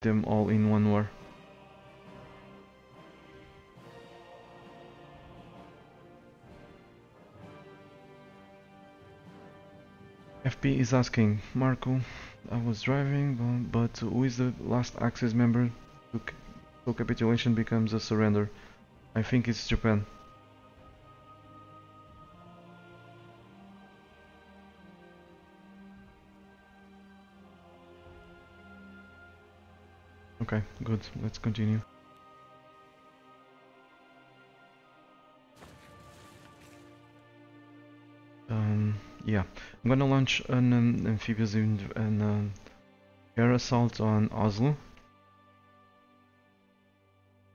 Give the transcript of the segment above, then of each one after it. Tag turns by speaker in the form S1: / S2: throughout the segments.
S1: them all in one war. FP is asking, Marco, I was driving, but who is the last Axis member? So capitulation becomes a surrender. I think it's Japan. Okay, good. Let's continue. Yeah, I'm gonna launch an amphibious air assault on Oslo.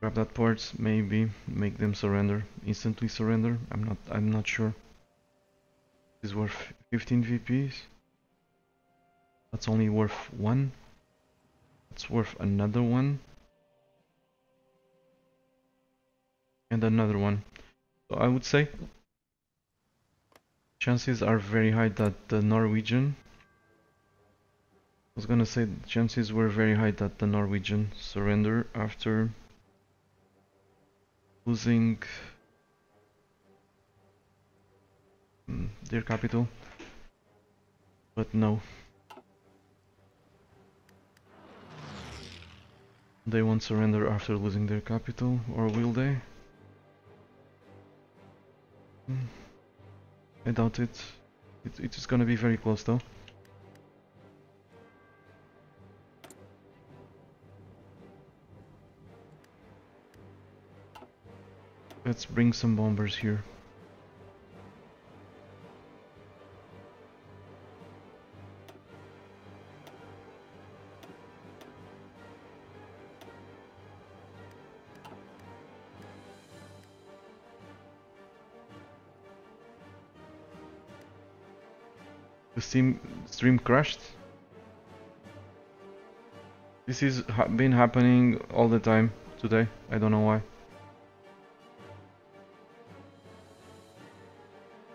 S1: Grab that port, maybe make them surrender, instantly surrender. I'm not sure. This is worth 15 VPs. That's only worth one. It's worth another one. And another one. So I would say chances are very high that the Norwegian, I was gonna say chances were very high that the Norwegian surrender after losing their capital, but no. They won't surrender after losing their capital, or will they? I doubt it. It is gonna be very close though. Let's bring some bombers here. The stream crashed. This is been happening all the time today. I don't know why.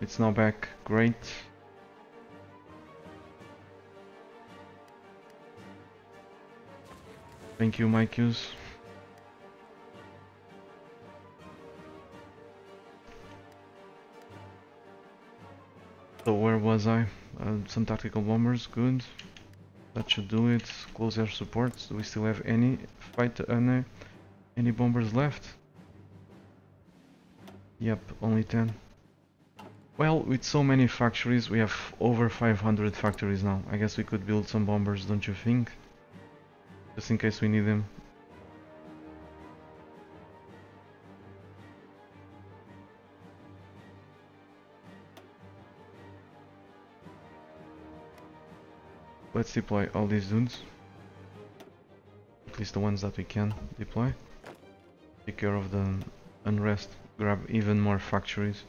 S1: It's now back. Great. Thank you, Mikeus. So where was I? Some tactical bombers, good. That should do it. Close air support. Do we still have any any bombers left? Yep, only 10. Well, with so many factories, we have over 500 factories now. I guess we could build some bombers, don't you think? Just in case we need them. Let's deploy all these dudes. At least the ones that we can deploy. Take care of the unrest. Grab even more factories.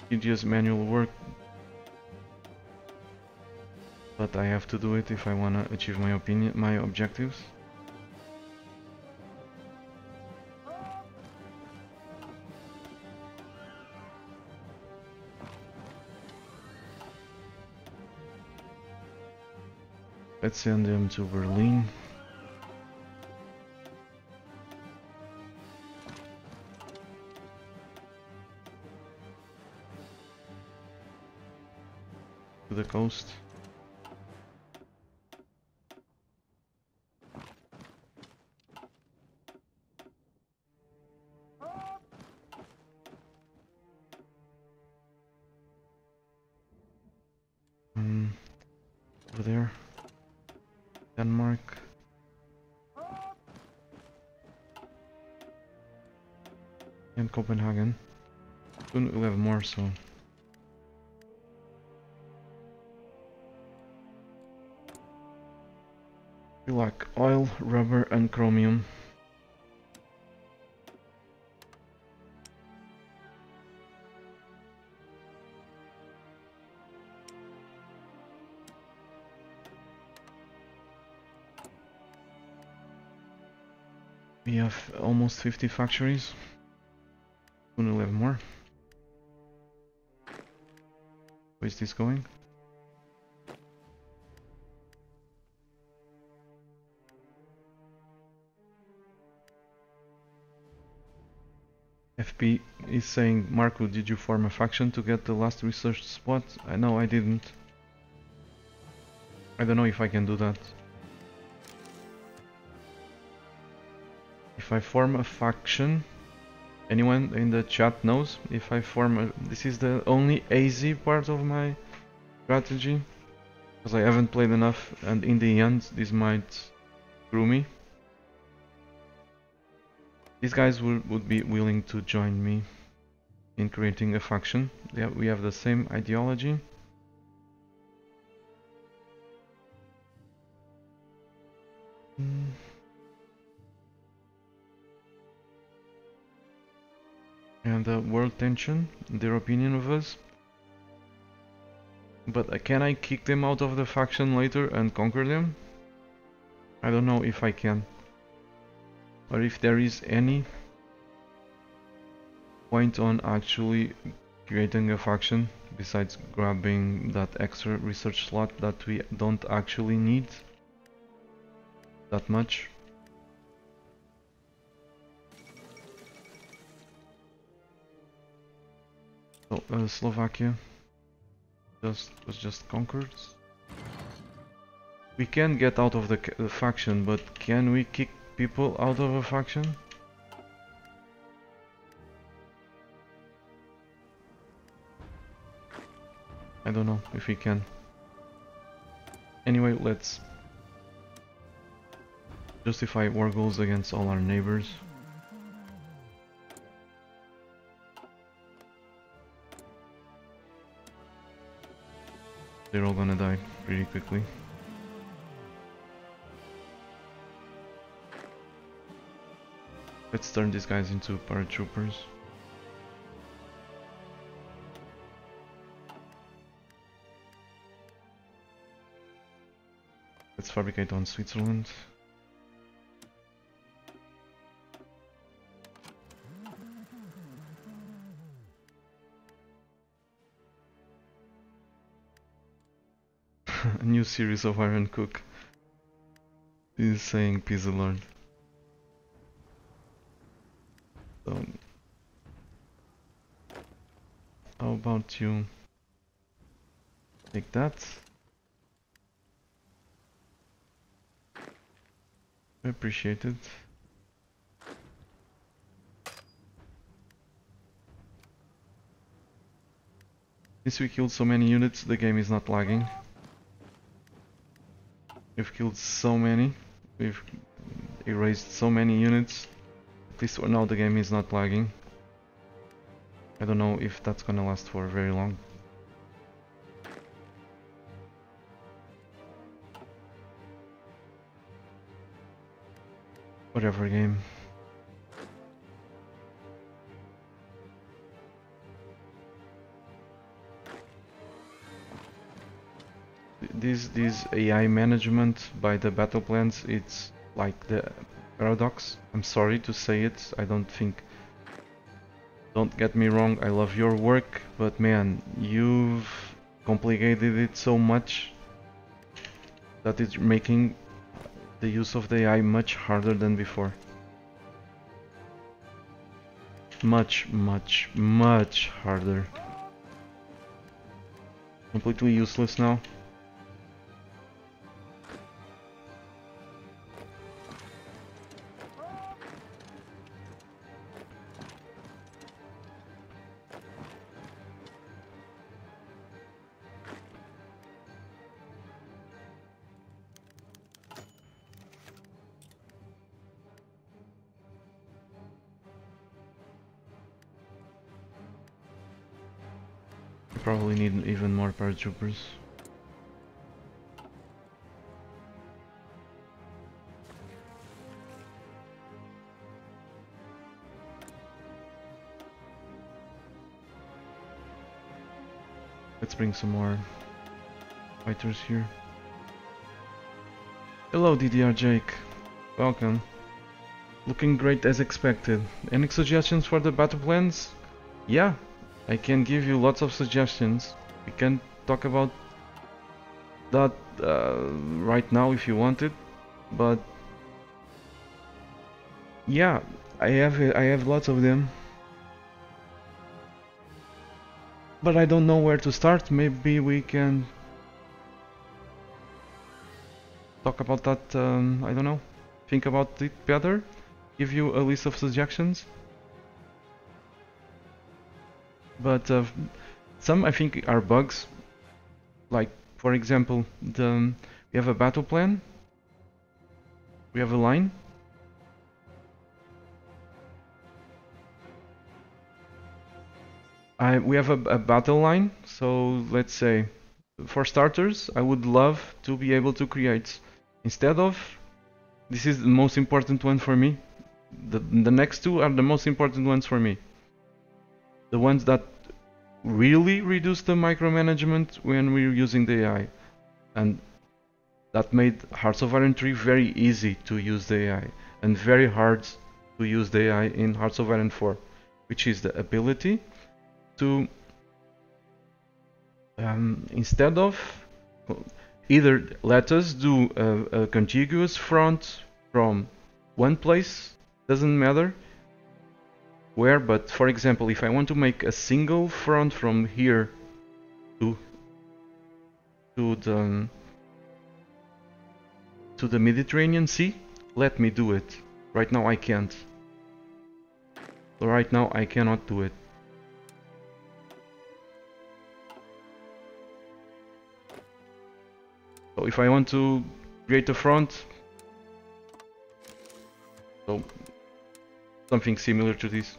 S1: Tedious manual work, but I have to do it if I wanna achieve my objectives. Let's send them to Berlin. To the coast. Over there. Denmark. And Copenhagen. Soon we'll have more, so... We lack oil, rubber and chromium. We have almost 50 factories. Soon we'll have more. Where is this going? FP is saying, Marco, did you form a faction to get the last research spot? I know I didn't. I don't know if I can do that. If I form a faction, anyone in the chat knows? If I form a... This is the only AZ part of my strategy. Because I haven't played enough and in the end this might screw me. These guys would be willing to join me in creating a faction. We have the same ideology. And world tension, their opinion of us. But can I kick them out of the faction later and conquer them? I don't know if I can. Or if there is any point on actually creating a faction besides grabbing that extra research slot that we don't actually need that much. So Slovakia was just conquered. We can get out of the faction, but can we kick people out of a faction? I don't know if we can. Anyway, let's justify war goals against all our neighbors. They're all gonna die pretty quickly. Let's turn these guys into paratroopers. Let's fabricate on Switzerland. A new series of Iron Cook is saying Pizza Lord. So, how about you take that? Appreciate it. Since we killed so many units, the game is not lagging. We've killed so many, we've erased so many units. At least for now the game is not lagging. I don't know if that's gonna last for very long. Whatever game. This AI management by the battle plans, it's like the paradox. I'm sorry to say it, don't get me wrong, I love your work, but man, you've complicated it so much that it's making the use of the AI much harder than before. Much harder. Completely useless now. Probably need even more paratroopers. Let's bring some more fighters here. Hello DDR Jake, welcome. Looking great as expected. Any suggestions for the battle plans? Yeah, I can give you lots of suggestions. We can talk about that right now if you want it, but yeah, I have lots of them, but I don't know where to start. Maybe we can talk about that. I don't know. Think about it better. Give you a list of suggestions. But some I think are bugs. Like for example, we have a battle plan. We have a line. We have a battle line. So let's say, for starters, I would love to be able to create, instead of, this is the most important one for me. The next two are the most important ones for me. The ones that really reduce the micromanagement when we're using the AI. And that made Hearts of Iron 3 very easy to use the AI. And very hard to use the AI in Hearts of Iron 4. Which is the ability to, instead of, either let us do a contiguous front from one place, doesn't matter where, but for example, if I want to make a single front from here to the Mediterranean Sea, let me do it. Right now I can't. Right now I cannot do it. So if I want to create a front, so something similar to this,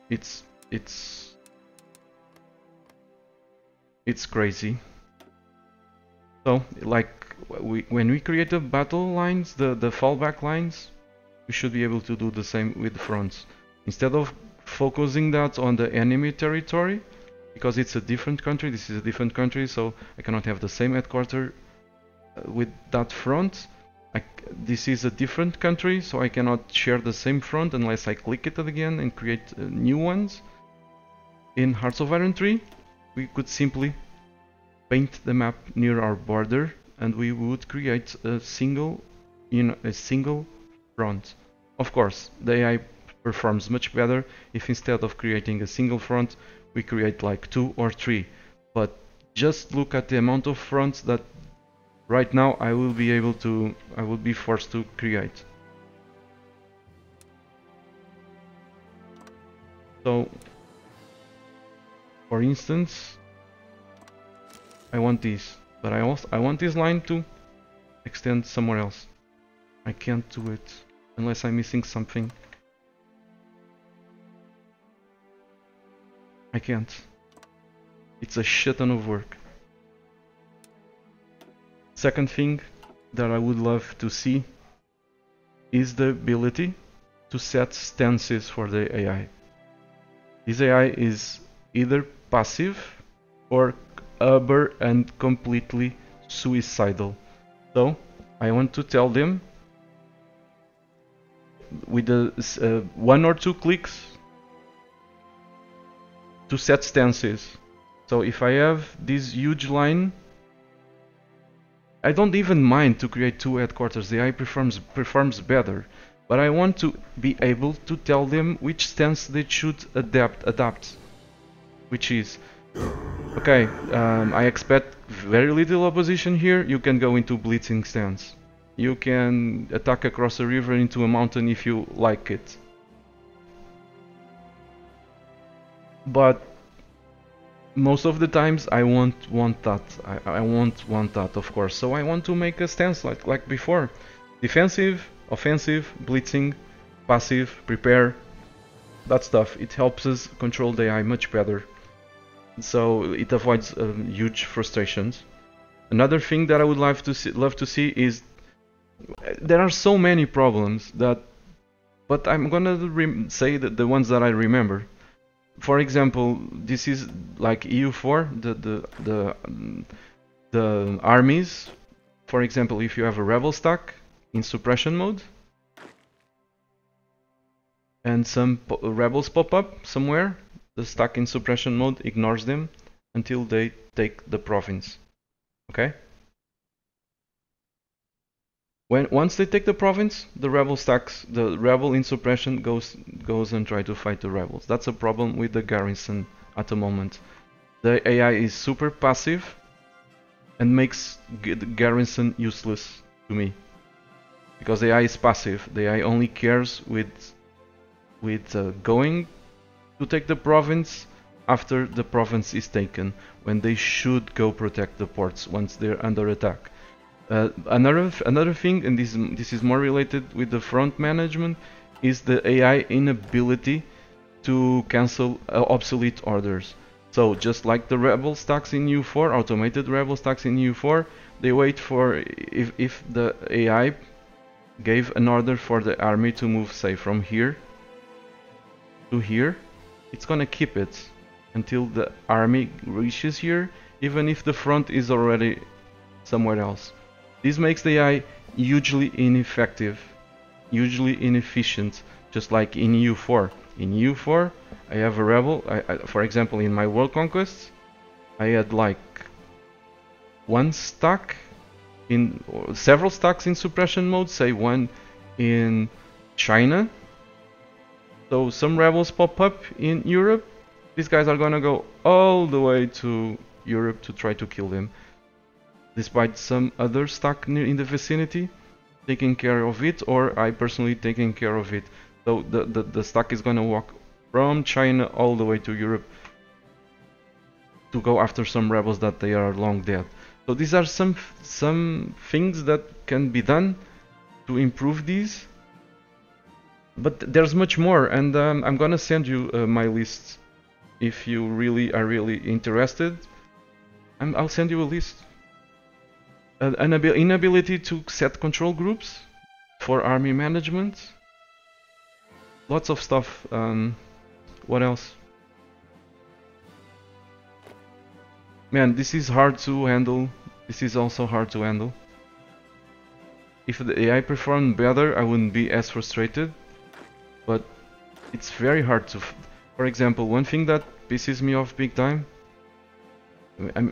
S1: it's crazy. So like when we create the battle lines, the fallback lines, we should be able to do the same with fronts. Instead of focusing that on the enemy territory, because it's a different country, this is a different country, so I cannot have the same headquarters with that front. This is a different country, so I cannot share the same front unless I click it again and create new ones. In Hearts of Iron 3, we could simply paint the map near our border and we would create a single front. Of course, the AI performs much better if instead of creating a single front, we create like 2 or 3. But just look at the amount of fronts that right now I will be forced to create. So, for instance, I want this, but I want this line to extend somewhere else. I can't do it unless I'm missing something. I can't. It's a shit ton of work. Second thing that I would love to see is the ability to set stances for the AI. This AI is either passive or uber and completely suicidal. So I want to tell them with the 1 or 2 clicks to set stances. So if I have this huge line, I don't even mind to create 2 headquarters. The AI performs better, but I want to be able to tell them which stance they should adapt. Which is, okay, I expect very little opposition here. You can go into blitzing stance. You can attack across a river into a mountain if you like it. But most of the times I won't want that. I won't want that, of course. So I want to make a stance like before. Defensive, offensive, blitzing, passive, prepare. That stuff. It helps us control the AI much better. So it avoids huge frustrations. Another thing that I would love to see is there are so many problems that, but I'm gonna say that the ones that I remember. for example, this is like EU4, the armies. For example, if you have a rebel stack in suppression mode, and some rebels pop up somewhere, the stack in suppression mode ignores them until they take the province. Okay? Once they take the province, the rebel in suppression goes and try to fight the rebels. That's a problem with the garrison at the moment. The AI is super passive and makes the garrison useless to me, because the AI is passive. The AI only cares with going to take the province after the province is taken, when they should go protect the ports once they're under attack. Another thing, and this is more related with the front management, is the AI inability to cancel obsolete orders. So just like the rebel stacks in U4, automated rebel stacks in U4, they wait for if the AI gave an order for the army to move, say, from here to here, it's gonna keep it until the army reaches here, even if the front is already somewhere else. This makes the AI hugely ineffective, hugely inefficient, just like in EU4. In EU4, I have a rebel. For example, in my world conquests, I had like one stack in, or several stacks in suppression mode, say one in China. So some rebels pop up in Europe. These guys are gonna go all the way to Europe to try to kill them, despite some other stack in the vicinity taking care of it, or I personally taking care of it. So the stack is gonna walk from China all the way to Europe to go after some rebels that they are long dead. So these are some things that can be done to improve these, but there's much more, and I'm gonna send you my list if you really are interested. I'll send you a list. An inability to set control groups for army management. Lots of stuff. What else? Man, this is hard to handle. This is also hard to handle. If the AI performed better, I wouldn't be as frustrated. But it's very hard to... For example, one thing that pisses me off big time,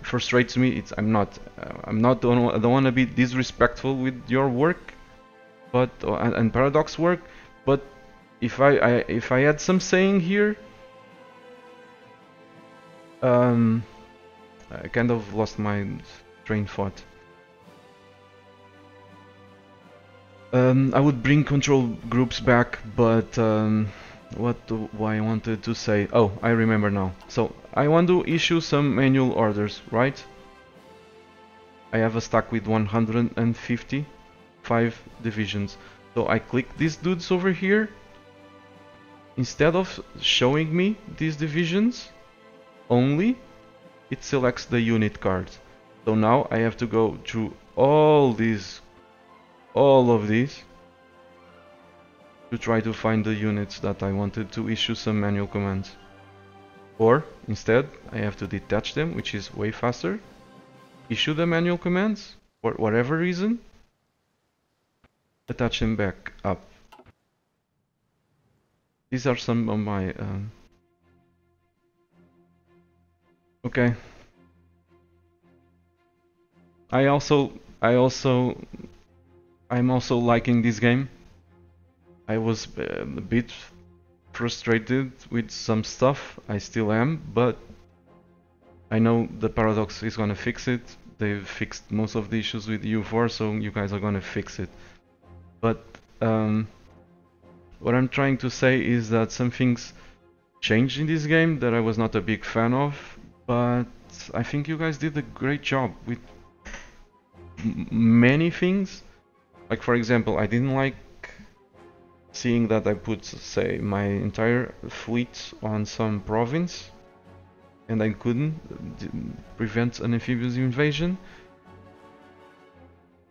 S1: frustrates me, I don't want to be disrespectful with your work, but and Paradox work, but if I had some saying here, I kind of lost my train of thought. I would bring control groups back, but what do I wanted to say? Oh, I remember now. So I want to issue some manual orders, right? I have a stack with 155 divisions. So I click these dudes over here. Instead of showing me these divisions only, it selects the unit cards. So now I have to go through all of these, to try to find the units that I wanted to issue some manual commands. Or instead, I have to detach them, which is way faster, issue the manual commands for whatever reason, attach them back up. These are some of my okay. I'm also liking this game. I was a bit frustrated with some stuff. I still am, but I know the Paradox is gonna fix it. They've fixed most of the issues with U4, so you guys are gonna fix it. But what I'm trying to say is that some things changed in this game that I was not a big fan of, but I think you guys did a great job with many things. Like, for example, I didn't like seeing that I put, say, my entire fleet on some province and I couldn't prevent an amphibious invasion.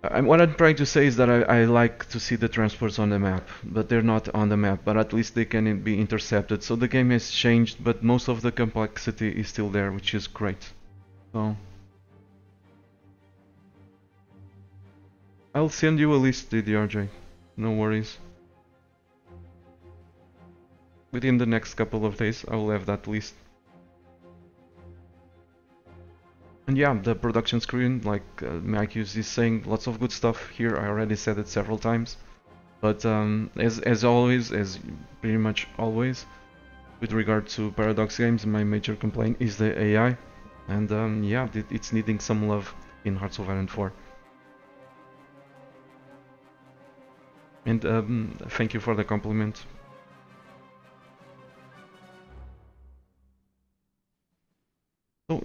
S1: What I'm trying to say is that I like to see the transports on the map, but they're not on the map, but at least they can be intercepted. So the game has changed, but most of the complexity is still there, which is great. So I'll send you a list, DDRJ. No worries. Within the next couple of days, I will have that list. And yeah, the production screen, like Mike is saying, lots of good stuff here. I already said it several times. But as always, as pretty much always, with regard to Paradox games, my major complaint is the AI. And yeah, it's needing some love in Hearts of Iron 4. And thank you for the compliment. So,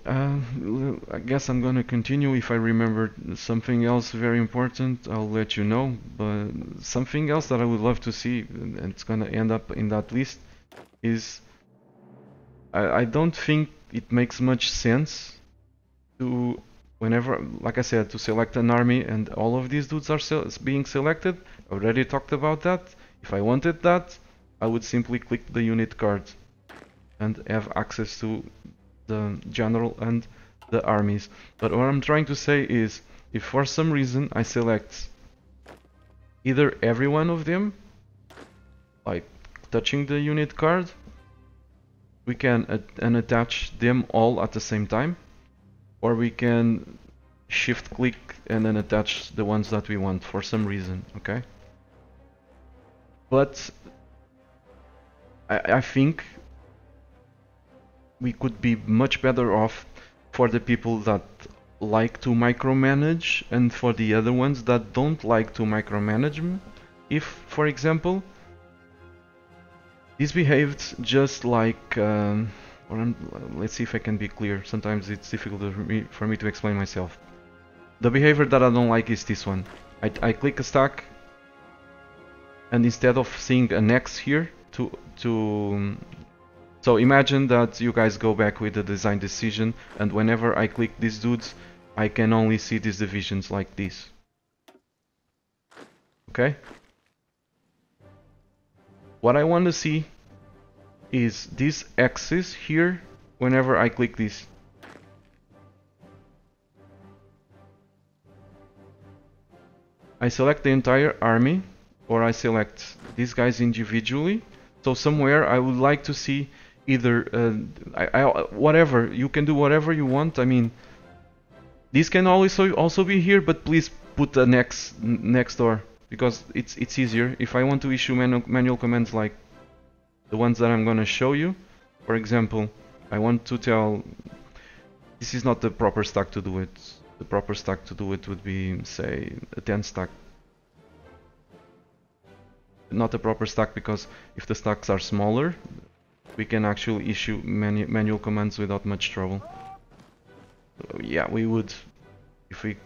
S1: I guess I'm gonna continue. If I remember something else very important, I'll let you know. But something else that I would love to see, and it's gonna end up in that list, is I don't think it makes much sense to, whenever, like I said, to select an army and all of these dudes are being selected. I already talked about that. If I wanted that, I would simply click the unit card and have access to the general and the armies. But what I'm trying to say is, if for some reason I select either every one of them, like touching the unit card, we can unattach them all at the same time, or we can shift click and then attach the ones that we want for some reason, okay? But I think we could be much better off for the people that like to micromanage and for the other ones that don't like to micromanage. If, for example, this behaved just like let's see if I can be clear. Sometimes it's difficult for me to explain myself. The behavior that I don't like is this one. I click a stack, and instead of seeing an X here so imagine that you guys go back with the design decision, and whenever I click these dudes, I can only see these divisions like this. Okay? What I want to see is this axis here whenever I click this. I select the entire army, or I select these guys individually. So somewhere I would like to see either whatever, you can do whatever you want. I mean, this can also be here, but please put the next door, because it's easier. If I want to issue manual commands like the ones that I'm gonna show you, for example, I want to tell, this is not the proper stack to do it. The proper stack to do it would be, say, a 10 stack. Not a proper stack, because if the stacks are smaller, we can actually issue manual commands without much trouble. So, yeah, we would, if we,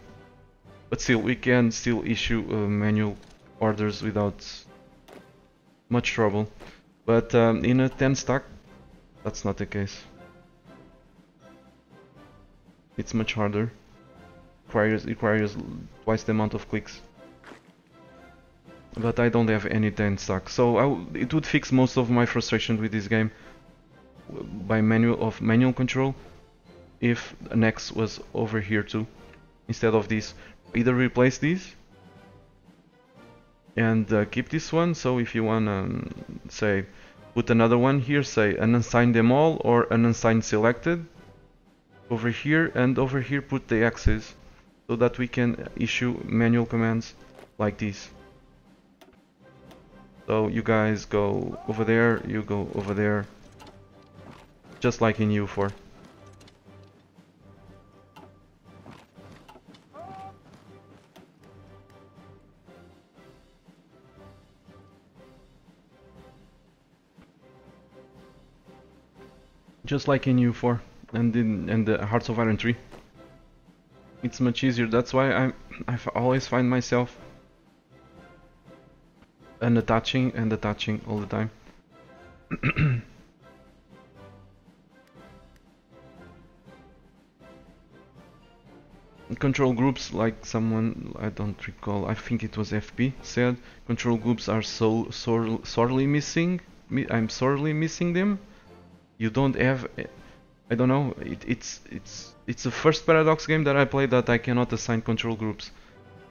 S1: but still, we can still issue manual orders without much trouble. But in a 10 stack, that's not the case. It's much harder. Requires twice the amount of clicks. But I don't have any 10 stack, so it would fix most of my frustration with this game by manual control if an X was over here too, instead of this. Either replace these and keep this one, so if you wanna say put another one here, say unassign them all or unassign selected over here, and over here put the X's, so that we can issue manual commands like this. So you guys go over there, you go over there, just like in U4. Just like in U4 and in the Hearts of Iron 3. It's much easier. That's why I always find myself unattaching and attaching all the time. control groups, like someone, I don't recall, I think it was FP said, control groups are so sorely missing. I'm sorely missing them. You don't have, I don't know. It's the first Paradox game that I played that I cannot assign control groups.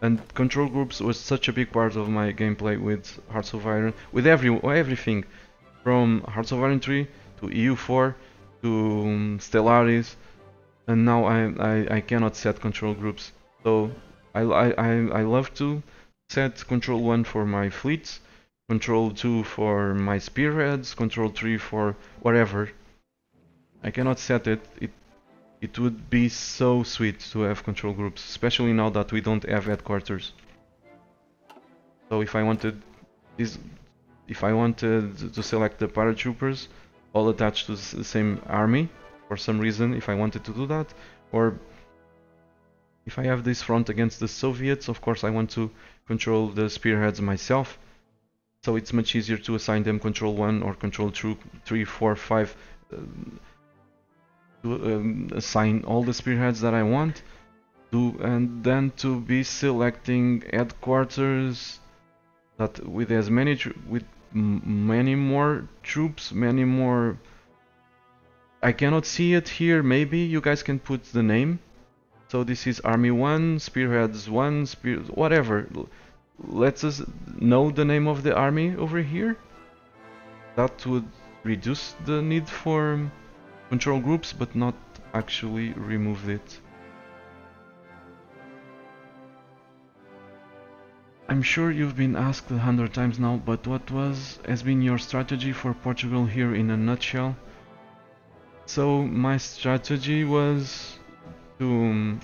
S1: And control groups was such a big part of my gameplay with Hearts of Iron, with everything, from Hearts of Iron 3 to EU4 to Stellaris, and now I cannot set control groups. So I love to set control 1 for my fleets, control 2 for my spearheads, control 3 for whatever. I cannot set it. It would be so sweet to have control groups, especially now that we don't have headquarters. So if I wanted to select the paratroopers all attached to the same army for some reason, if I wanted to do that, or if I have this front against the Soviets, of course I want to control the spearheads myself. So it's much easier to assign them control 1 or control 2, 3, 4, 5, to assign all the spearheads that I want, and then to be selecting headquarters that with as many with many more troops, many more. I cannot see it here. Maybe you guys can put the name. So this is Army 1, Spearheads 1, whatever. Let us know the name of the army over here. That would reduce the need for control groups, but not actually remove it. I'm sure you've been asked 100 times now, but what has been your strategy for Portugal here in a nutshell? So my strategy was to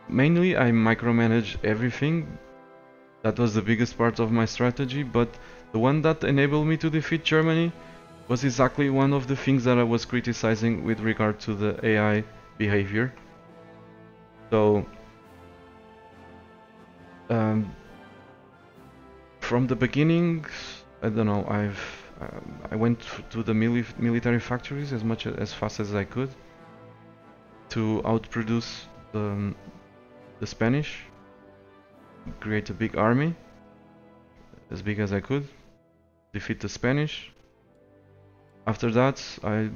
S1: mainly I micromanage everything. That was the biggest part of my strategy, but the one that enabled me to defeat Germany was exactly one of the things that I was criticizing with regard to the AI behavior. So from the beginning, I don't know, I went to the military factories as fast as I could to outproduce the Spanish, create a big army as big as I could, defeat the Spanish. After that, I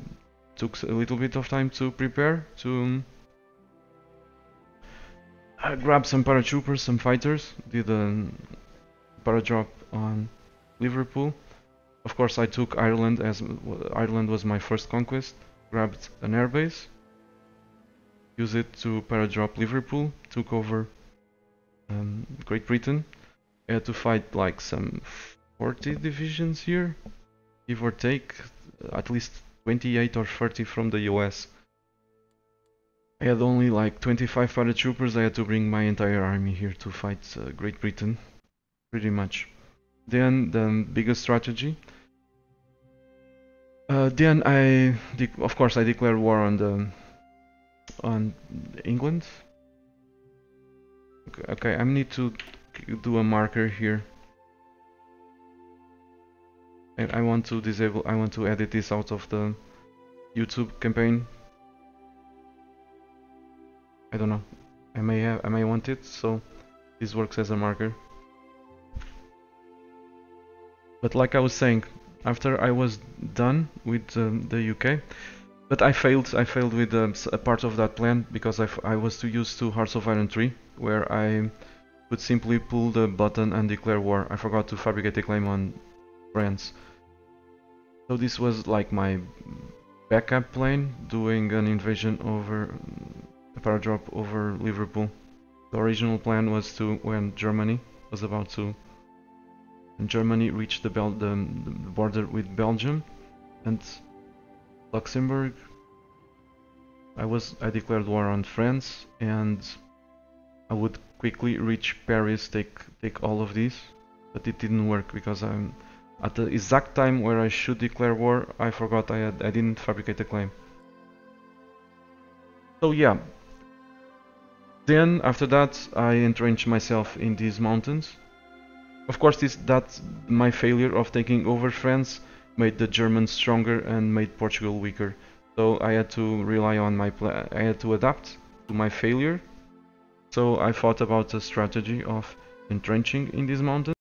S1: took a little bit of time to prepare, to grab some paratroopers, some fighters, did a paradrop on Liverpool. Of course, I took Ireland, as Ireland was my first conquest, grabbed an airbase, used it to paradrop Liverpool, took over Great Britain. I had to fight like some 40 divisions here, give or take, at least 28 or 30 from the US. I had only like 25 paratroopers. I had to bring my entire army here to fight Great Britain, pretty much. Then the biggest strategy. Then of course, I declared war on England. Okay, I need to do a marker here. I want to disable. I want to edit this out of the YouTube campaign. I don't know. I may want it, so this works as a marker. But like I was saying, after I was done with the UK, but I failed. I failed with a part of that plan because I was too used to Hearts of Iron 3, where I could simply pull the button and declare war. I forgot to fabricate a claim on France. So this was like my backup plan, doing an invasion over a paradrop over Liverpool. The original plan was to, when Germany was about to, when Germany reached the border with Belgium and Luxembourg, I declared war on France, and I would quickly reach Paris, take all of these, but it didn't work because I'm at the exact time where I should declare war. I forgot I didn't fabricate a claim. So yeah. Then after that, I entrenched myself in these mountains. Of course, that my failure of taking over France made the Germans stronger and made Portugal weaker. So I had to rely on I had to adapt to my failure So I thought about a strategy of entrenching in this mountain.